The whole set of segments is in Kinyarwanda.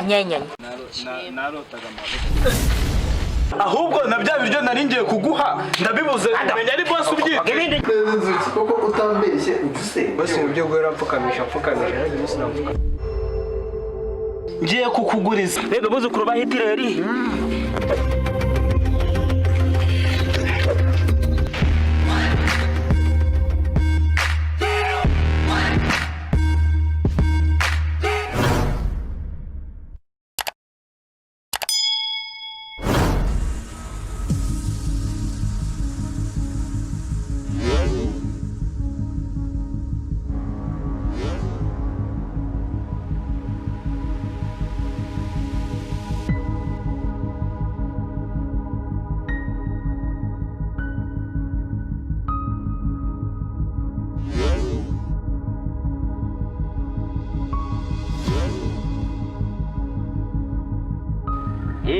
nyenyenye narotaga amavuta ahubwo na bya biryo nari ngiye kuguha ndabibuze umenya ari boss ubyite koko utambeshye ujuse bose mu byo gwera mfukamisha nanjye musi namfuka ngiye kukuguriza rega buzukuru ba Hitleri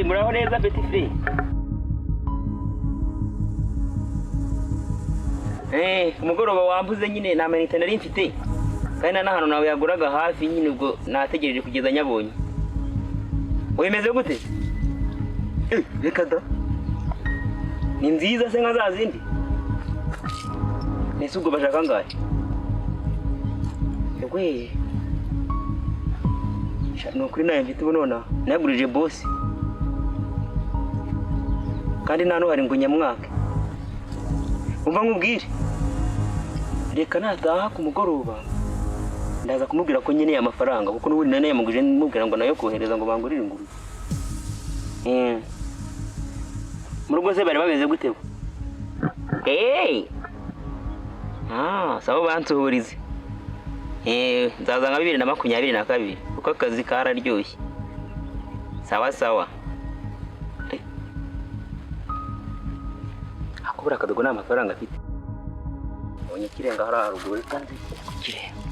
muraho neza Petit Free. Umugoroba wambuze nyine nta manite nari mfite. Kandi na hano nawe yaguraga hafi nyine ubwo nategereje kugeza nyabonye. Wemeze gute? Reka da. Ni nziza se nka zazindi. Nese ubwo bashaka ngahe? Egwe. Shano kuri naye mfite ubonona. Nagurije boss. Kandi nta nuhari ngo nyamwaka umva nkubwire reka nataha ku mugoroba ndaza kumubwira ko nyine amafaranga kuko n'ubundi nane yamuguje mubwira ngo nayo kohereza ngo bangurire inguru mu rugo se bari bameze gute sabo bansuhurize nzaza nka 2022 kuko akazi kararyoshye sawa sawa kubura akadogo n'amafaranga afite ubonye kirenga hari haruguru kandi kirenga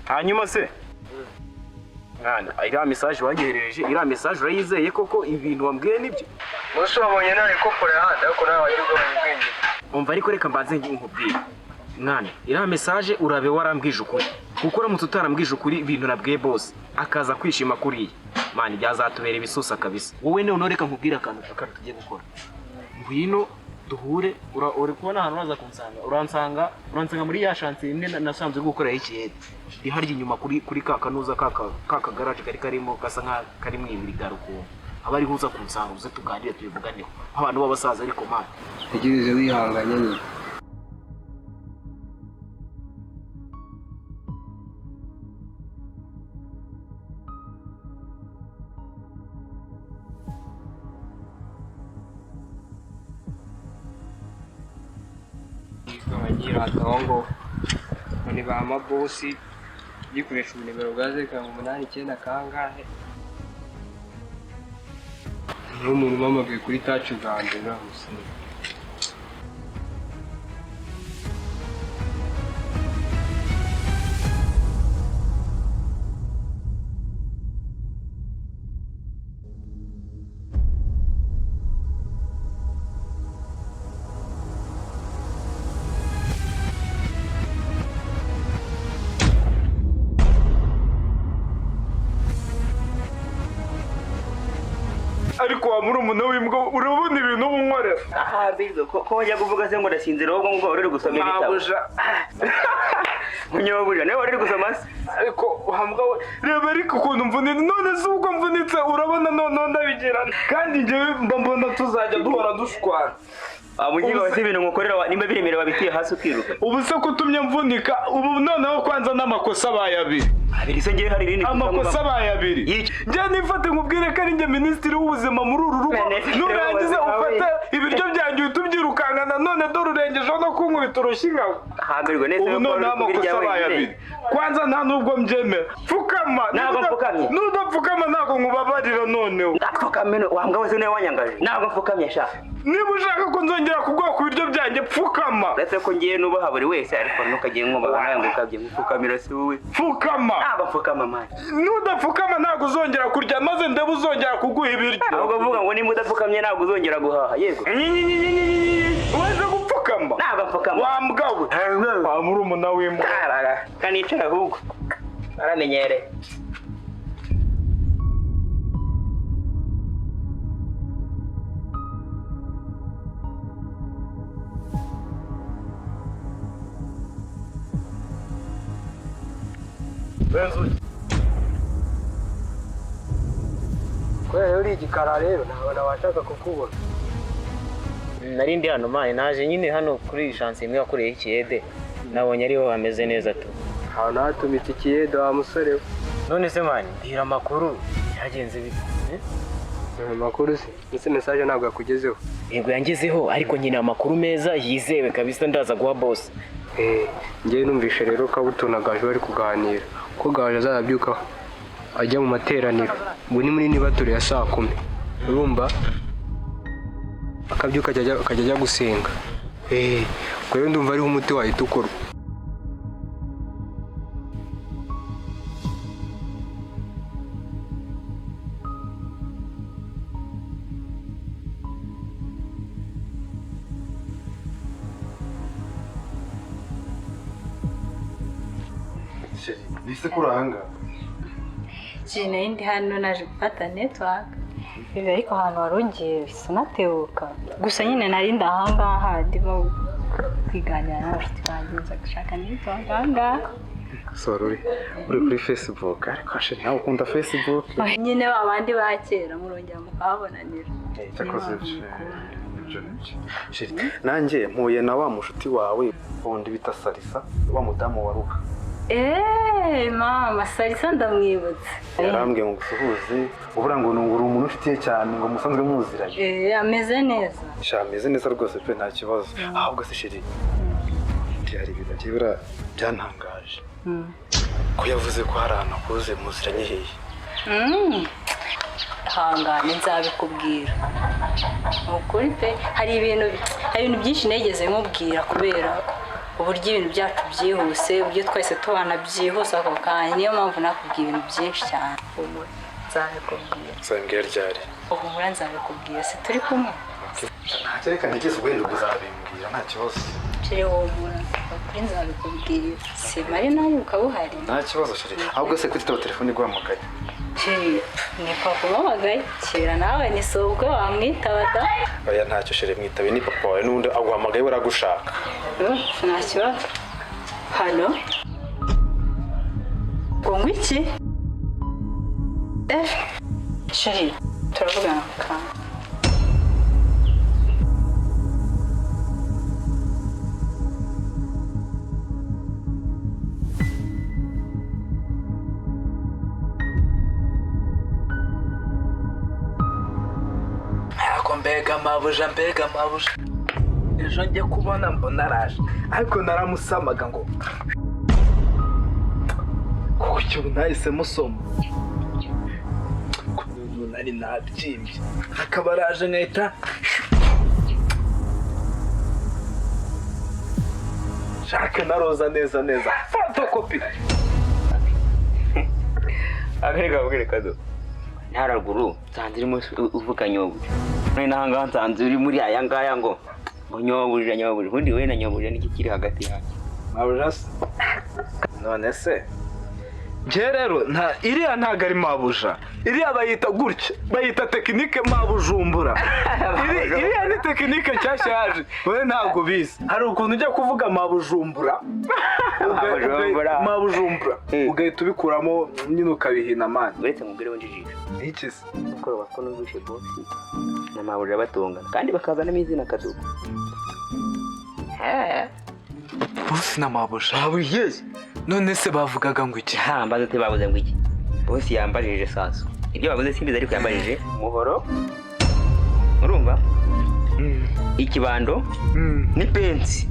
hanyuma se mwana iriya message wangerereje iriya message urayizeye koko ibintu wambwiye nibyo Musi wabonye nawe kopora handa ariko nawe wagiye ugabanya ubwenge umva ariko reka mbanze nkubwire mwana iriya message urabe warambwije ukuri kuko uramutse utarambwije ukuri ibintu nabwiye boss akaza kwishima kuriye mwana byazatubera ibisusa kabisa wowe none reka nkubwire akantu tugiye gukora ngwino duhure uri kubona ahantu uraza kunsanga uransanga muri ya chance imwe nasanzwe gukorera ikiyede ihari inyuma kuri kakanuza kaka garage karimo gasa nka kari mu ibiri garuko abari huza kunsanga uze tuganire tubivuganeho abantu b'abasaza ariko mwana tegereze wihanganye nyine abagira atongo ni ba mabosi gikoresha nimero gaze ka 89 kangahe n'umuntu mamagaye kuri touch Uganda nahuse muri umuntu w'imbwa urabona ibintu ubunkorera. Aha bizo ko wajya kuvuga se ngo ndasinzira ahubwo ngo uri gusoma ibitabo. Mabuja. Munyobuja nawe uri gusoma se. Ariko uhambwa we reba ariko ukuntu mvunitse none se ubwo mvunitse urabona none ndabigirana kandi njyewe mbona tuzajya duhora dushwana. Amugiga wese ibintu ngukorera nimba biremere babitiye hasi ukiruka. Ubu se kutumye mvunika ubu noneho kwanza n'amakosa bayabiri. Abiri se ngiye hari irindi amakosa bayabiri. Njye nifate nkubwire ko ari njye minisitiri w'ubuzima muri uru rugo. Nurangiza ufate ibiryo byanjye utubyirukankana none dore urengejeho no kunkubita urushingaho. Hambirwe nese ubu none amakosa bayabiri. Kwanza nta nubwo mbyemera. Pfukama. Ntabwo mfukamye. Nudapfukama ntabwo nkubabarira noneho. Ndapfukamye wambwa wese niwe wanyangaje. Ntabwo mfukamye sha. Niba ushaka ko nzongera kugwa ku biryo byanjye pfukama. Ndetse ko ngiye nubaha buri wese ariko ntukagiye nkubaha nawe ngo ukabye mfukamira si wowe. Pfukama. Ntabwo mfukama mani. Nudapfukama ntabwo uzongera kurya maze ndebe uzongera kuguha ibiryo. Ahubwo vuga ngo nimba udapfukamye ntabwo uzongera guhaha yego. Waje gupfukama. Ntabwo mfukama. Wambwa we. Wa muri umuna w'imbwa. Kanicara ahubwo. Aramenyere. Kubera uri igikara rero ntabwo nabashaga kukubona. Nari ndi hano mani naje nyine hano kuri chance imwe yakoreye ikiyede nabonye ariho hameze neza tu. Aho natumitse ikiyede wa musore we. None se mani ndira amakuru yagenze bite? Amakuru se ndetse message ntabwo yakugezeho. Yego yangezeho ariko nyine amakuru meza yizewe kabisa ndaza guha boss. Njye numvishe rero Kabuto na Gaju bari kuganira ko Gaju azabyuka ajya mu materaniro ubu ni muri nibature ya 10:00 urumva akabyuka akajya gusenga. Ubwo rero ndumva ariho umuti wahita ukorwa. Nise kuranga. Jine ndi hano naje gufata network. Biba ariko ahantu warugiye sinatebuka. Gusa nyine nari ndahangaha ndimo kwiganira n'abafite bangiza gushaka network ahangaha. Sorry. Uri kuri Facebook ariko ashe nawe ukunda Facebook. Nyine babandi bakera murongera mukabonanira. Cyakoze nanjye mpuye na wa mushuti wawe wundi bita Salisa wa mudamu wa Ruha. Mama Salisa ndamwibutse. Yarambwiye ngo gusuhuze ubura ngo nungura umuntu ufitiye cyane ngo musanzwe muziranye. Ameze neza. Ameze neza rwose pe nta kibazo. Ahubwo se shiri. Byari bidakibura byantangaje. Ko yavuze ko hari ahantu kuze muziranye hehe. Hangane nzabikubwira. Ukuri pe hari ibintu byinshi negeze nkubwira kubera uburyo ibintu byacu byihuse uburyo twese tubana byihuse ako kanya niyo mpamvu nakubwiye ibintu byinshi cyane. Nzabikubwira. Sambwira ryari. Uhumura nzabikubwira se turi kumwe. Reka nigeze ugenda uzabimbwira nta kibazo. Uhumura ukuri nzabikubwira. Se mari nawe ukaba uhari. Nta kibazo shiri. Ahubwo se kuri telefone guhamagaye. Ni papa wamagaye kera nawe ni sobwe wamwitaba da. Oya ntacyo shiri mwitabe ni papa wawe n'undi aguhamagaye baragushaka. Nta kibazo. Halo. Ngo iki? Shiri turavugana kandi. Mbega mabuja ejo njye kubona mbona araje ariko naramusamaga ngo kuki ubu nahise musoma ubu nari nabyimbye akaba araje nkahita shake naroza neza fotokopi Abereka ubwire kado ntaraguru nsanze irimo uvuga nyobuja none nahangaha nsanze uri muri aya ngaya ngo nyobuja ubundi we na nyobuja niki kiri hagati yanyu mabuja se none se njye rero iriya ntago ari mabuja, iriya bayita gutya, bayita tekinike mabujumbura. Iriya ni tekinike nshyashya yaje, wowe ntabwo bizi. Hari ukuntu ujya kuvuga mabujumbura, mabujumbura ugahita ubikuramo nyine ukabihina mani. uretse mubwire w'injijisho iki se ukora bako n'ubwishe bosi na mabuja batongana kandi bakazanamo izina Kadogo. bosi na mabuja yes. None se bavugaga ngo iki? Mbaze te bavuze ngo iki? Bosi yambajije saso. Ibyo bavuze simbiza ariko yambajije muhoro. Urumva? Ikibando ni pensi.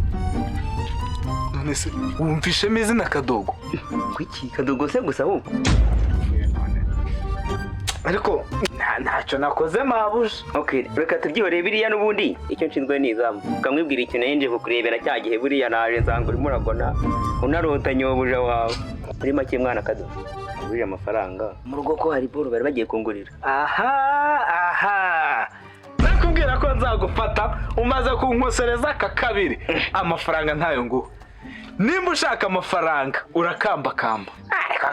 None se wumvishemo izina Kadogo? Kwiki Kadogo se gusa ahubwo? Ariko ntacyo nakoze mabuja. Okay, reka tubyihoreye biriya n'ubundi icyo nshinzwe nizamu. Ukamwibwira ikintu yenje kukurebera cya gihe buriya naje nzanga urimo uragona unarota nyobuja wawe. Muri make mwana Kadogo. Agurira amafaranga. Mu rugo ko hari boro bari bagiye kungurira. Aha. Nakubwira ko nzagufata umaze kunkosereza aka kabiri. Amafaranga ntayo nguha. Nimba ushaka amafaranga urakambakamba. Ariko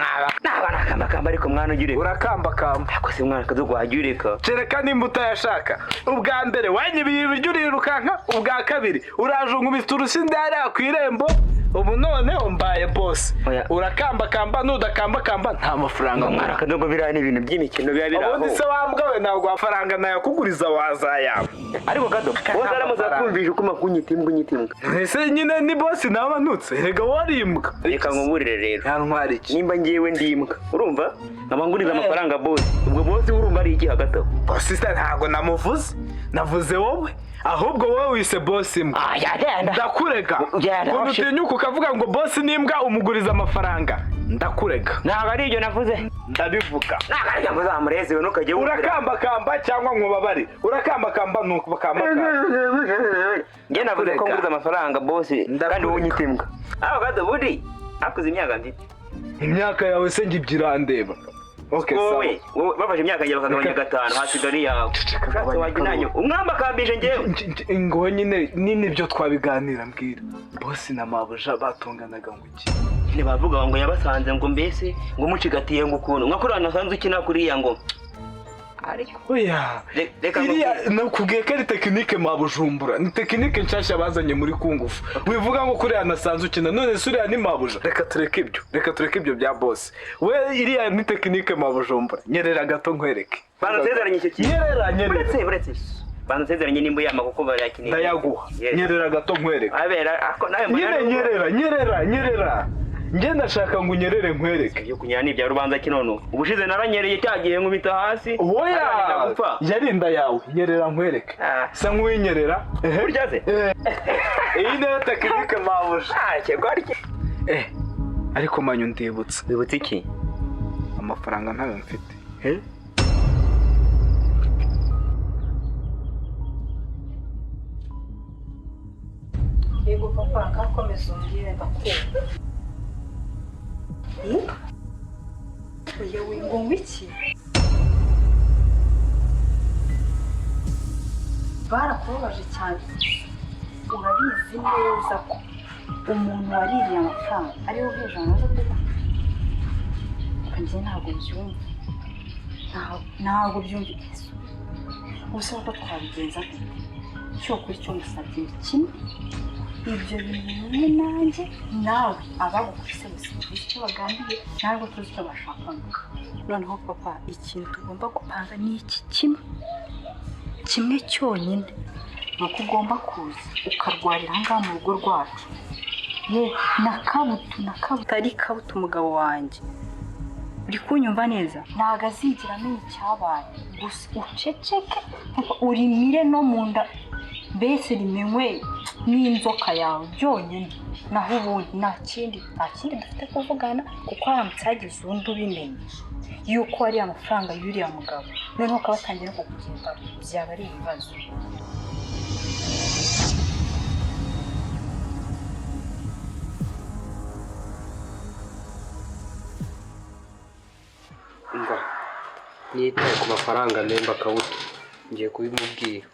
nakambakamba ariko mwana ugire. Urakambakamba. Ako se mwana Kadogo wajureka. Kereka nimba utayashaka. Ubwa mbere wanyibiye ibiryo urirukanka, ubwa kabiri uraje unkubita urusinde hariya ku irembo. Ubu none umbaye boss. Urakambakamba nudakambakamba nta mafaranga. Mwana Kadogo biriya ni ibintu by'imikino biba biraho. Ubundi se wambwawe ntabwo amafaranga nayakuguriza wazayaba. Ariko Kadogo wowe aramuza kumvisha uko makunyita imbwa. Ese nyine ni boss nabanutse. Rega warimbwa. Reka nkuburire rero. Yantwara iki? Nimba ngiyewe ndimbwa. Urumva? Nkabanguriza amafaranga boss. Ubwo boss urumva ari iki hagati aho? Boss ntabwo namuvuze. Navuze wowe. Ahubwo wowe wise boss imbwa. Ndakurega. Ngo utinyuka ukavuga ngo boss nimbwa umuguriza amafaranga. Ndakurega. Ntabwo ari ibyo navuze. Ndabivuga. Ntabwo ari ibyo zamureze we nukajye urakambakamba cyangwa nkubabari. Urakambakamba nuko bakambakamba. Nge navuze ko nguriza amafaranga boss kandi wowe unyita imbwa. Aho gato budi akuze imyaka mfite. Imyaka yawe se ngibyirandeba. Okay, wowe bafashe imyaka yawe bakagabanya 5 hasigari yawe. Katse waginanyo umwamba kambije ngewe. Ngo nyine nini byo twabiganira mbwira. Boss na mabuja batonganaga ngo iki? Ne bavuga ngo yabasanze ngo mbese ngo mucigatiye ngo ukuntu nkakurana sanze ukina kuriya ngo ariko oya iriya nakubwiye ko ari tekinike mabujumbura, ni tekinike nshasha bazanye muri kungufu. Wivuga ngo kuriya nasanze ukina none suriya ni mabuja. Reka tureke ibyo bya boss. We iriya ni tekinike mabujumbura. Nyerera gato nkwereke. Banasezeranye icyo kintu. Nyerera. Buretse. Banasezeranye nimba yama kuko barakinira. Ndayaguha. Nyerera gato nkwereke. Abera ako nawe nyerera. Nge ndashaka ngo unyerere nkwereke. Iyo kunyara ni bya rubanza kinono. Ubushize naranyereye cyagiye nkubita hasi. Oya. Yarinda yawe. Nyerera nkwereke. Sa nk'uwinyerera. Uryaze? Iyi ni tekinike mabuja. Cyegwarike. Ariko manyu ndibutse. Wibutse iki? Amafaranga ntayo mfite. Yego papa ngakomeza umbwire ndakumva. Oya ngo iki? Barakubabaje cyane. Urabizi neza ko umuntu waririye amafaranga ariwe hejuru nazo kuko kandi ntabwo byumva. Ntabwo byumva. Gusa uko twabigenza cyo kuri cyo musabye kimwe. Ibyo bintu nanjye nawe abagufise gusa icyo baganiriye ntabwo tuzi icyo bashakaga. Noneho papa ikintu tugomba gupanga ni iki kimwe cyonyine nuko ugomba kuza ukarwarira ngaha mu rugo rwacu. Nakabuta ari kabuta umugabo wanjye. Uri kunyumva neza? Ntago azigira amenya icyabaye. Gusa uceceke urimire no mu nda mbese rimenywe n'inzoka yawe byonyine. Naho ubundi nta kindi dufite kuvugana kuko haramutse hagize undi ubimenye yuko ari amafaranga y'uriya mugabo noneho ukabatangira no kukugenda byaba ari ibibazo. Umva nitaye ku mafaranga nemba Kabuto ngiye kubimubwira.